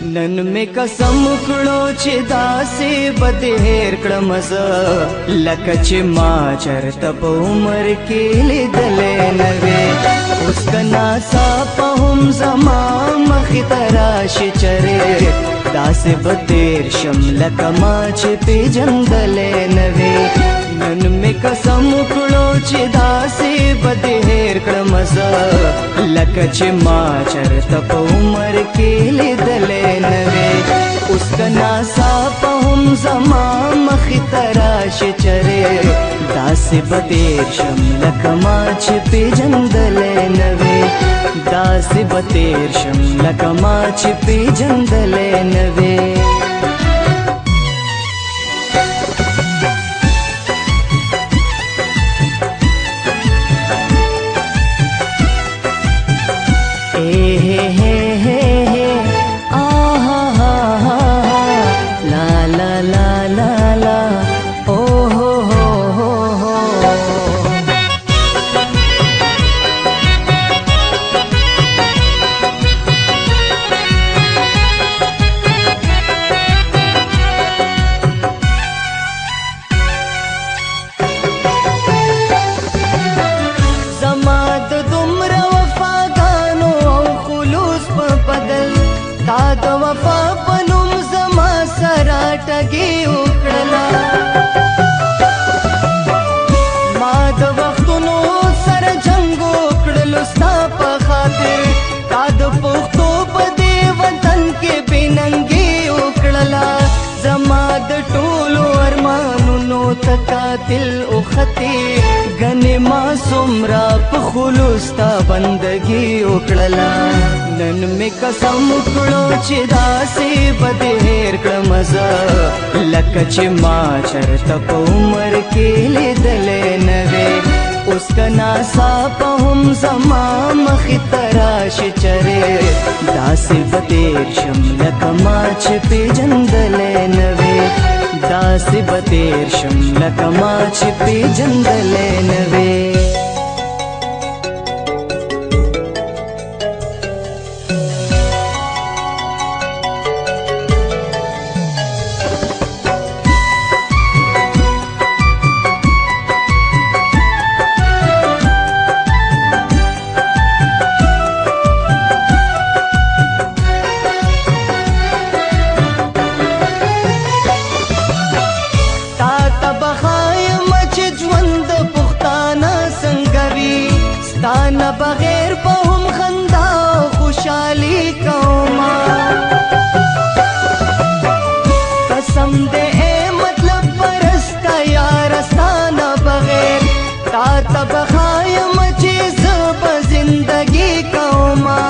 نن می قسم کړو چې داسې به هېر کړم زه لکه چې ما چرته په عمر کې لیدلې نه وې اوس که ناڅاپه هم زما مخې ته راشي چرې داسې به تېر شم لکه ما چې پېژندلې نه وې نن می قسم کړو چې داسې به هېر کړم زه لکه چې ما چرته په عمر کې لیدلې نه وې اوس که ناڅاپه هم زما مخې ته راشي چرې داسې به تېر شم لکه ما چې پېژندلې نه وې داسې به تېر شم لکه ما چې پېژندلې نه وې د وفا په نوم زما سره ټګي وکړله ما د وختونو سره جنګ وکړلو ستا په خاطر تا د پښتو په دې وطن کې بې ننګي وکړله زما د ټولو ارمانونو ته قاتل وختې ګنې ما څومره په خلوص تا بندګي وکړله نن می قسم کړو چې داسې به هېر کړم زه لکه چې ما چرته په عمر کې لیدلې نه وې اوس که ناڅاپه هم زما مخې ته راشي چرې داسې به تېر شم لکه ما چې پېژندلې نه وې داسې به تېر شم لکه ما چې پېژندلې نه وې ستانه بغیر په هم خندا او خوشحالي کوما قسم دې اے مطلب پرستا یار ستانه بغیر تا ته بخایم چې زه په زندګي کوما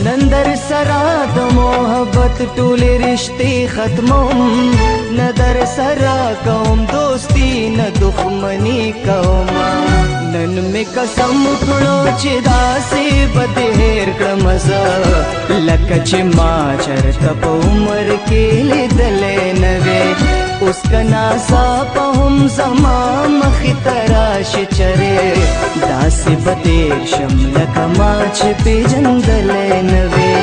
نن در سره د محبت ټولې رشتې ختموم نه در سره کوم دوستي نه دښمني کوما نن می قسم کړو چې داسې به هېر کړم زه لکه چې ما چرته په عمر کې لیدلې نه وې اوس که ناڅاپه هم زما مخې ته راشي چرې داسې به تېر شم لکه ما چې پېژندلې نه وې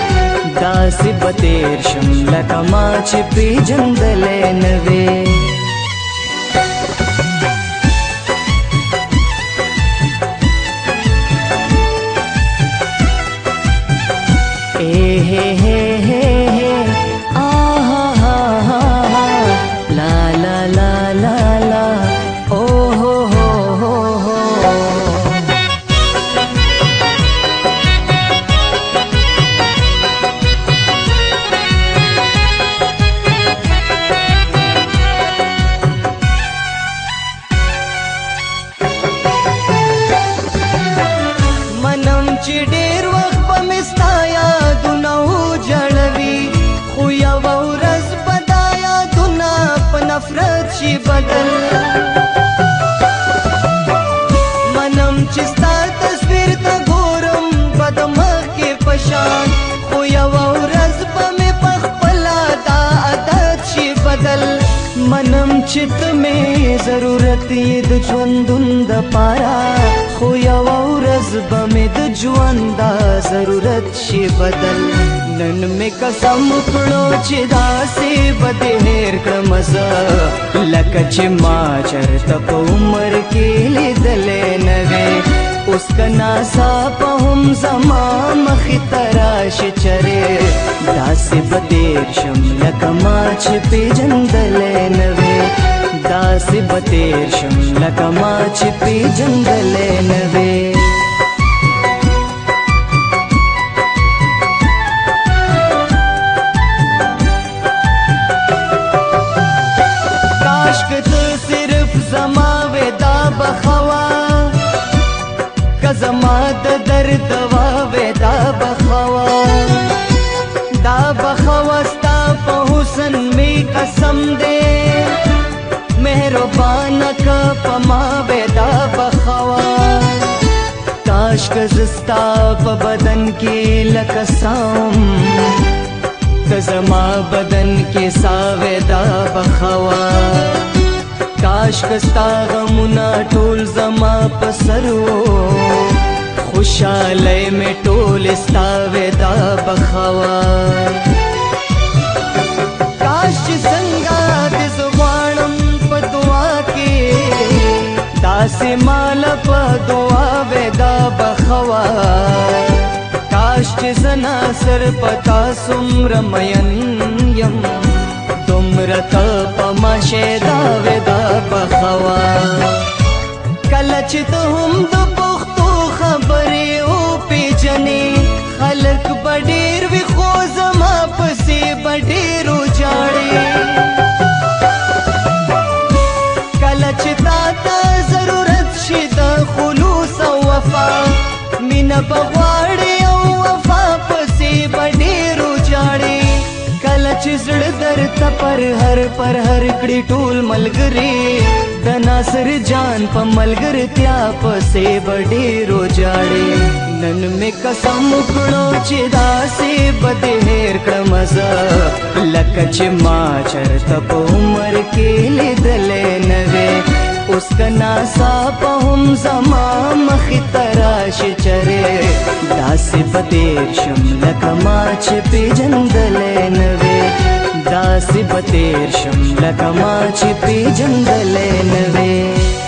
داسې به تېر شم لکه ما چې پېژندلې نه وې چې ډېر وخت به مې ستا یادونه وجړوي خو یوه ورځ به دا یادونه په نفرت شي بدل منم چې ستا تصویر ته ګورم به د مخکې په شان خو یوه ورځ به مې په خپله دا عادت شي بدل منم چې ته مې ضرورت یې د ژوندون دپاره خو یوه ورځ به مې د ژوند دا ضرورت شي بدل نن می قسم کړو چې داسې به دې هېر کړم زه لکه چې ما چرته په عمر کې لیدلې نه وې اوس که ناڅاپه هم زما مخې ته راشي چرې داسې به تېر شم لکه ما چې پېژندلی نه وې داسې به تېر شم لکه ما چې پېژندلی نه وې کاشکې ته صرف زما وې دا بخوا که زما د درد دوا وې دا بخوا دا بخوا ستا په حسن می قسم دې مهربانه که په ما وې دا بخوا کاش که زه ستا په بدن کې لکه سام که زما بدن کې ساه وې دا بخوا کاش که ستا غمونه ټول زما په سر وو خوشحالی مې ټول ستا وې دا بخوا کاش چې څنګه دې زه غواړم په دعا کې داسې ماله په دعا وې دا بخوا کاش چې زه ناصر په تا څومره مین یم دومره ته په ما شیدا وې دا بخوا کله چې ته هم د پښتو خبرې وپېژنې خلک به ډېر وي خو زما پسې به ډېر وجاړې کله چې تا ته ضرورت شي د خلوص او وفا مینه به غواړې او وفا پسې به ډېر وجاړې کله چې زړه درته پر هر کړي ټول ملګري د ناصر جان په ملګرتیا پسې به ډېر وجاړې نن مې قسم وکړو چې داسې به دې هېر کړم زه لکه چې ما چرته په عمر کې لیدلی نه وې اوس که ناڅاپه هم زما مخې ته راشي چرې داسې به تېر شم لکه ما چې پېژندلی نه وې داسې به تېر شم لکه ما چې پېژندلی نه وې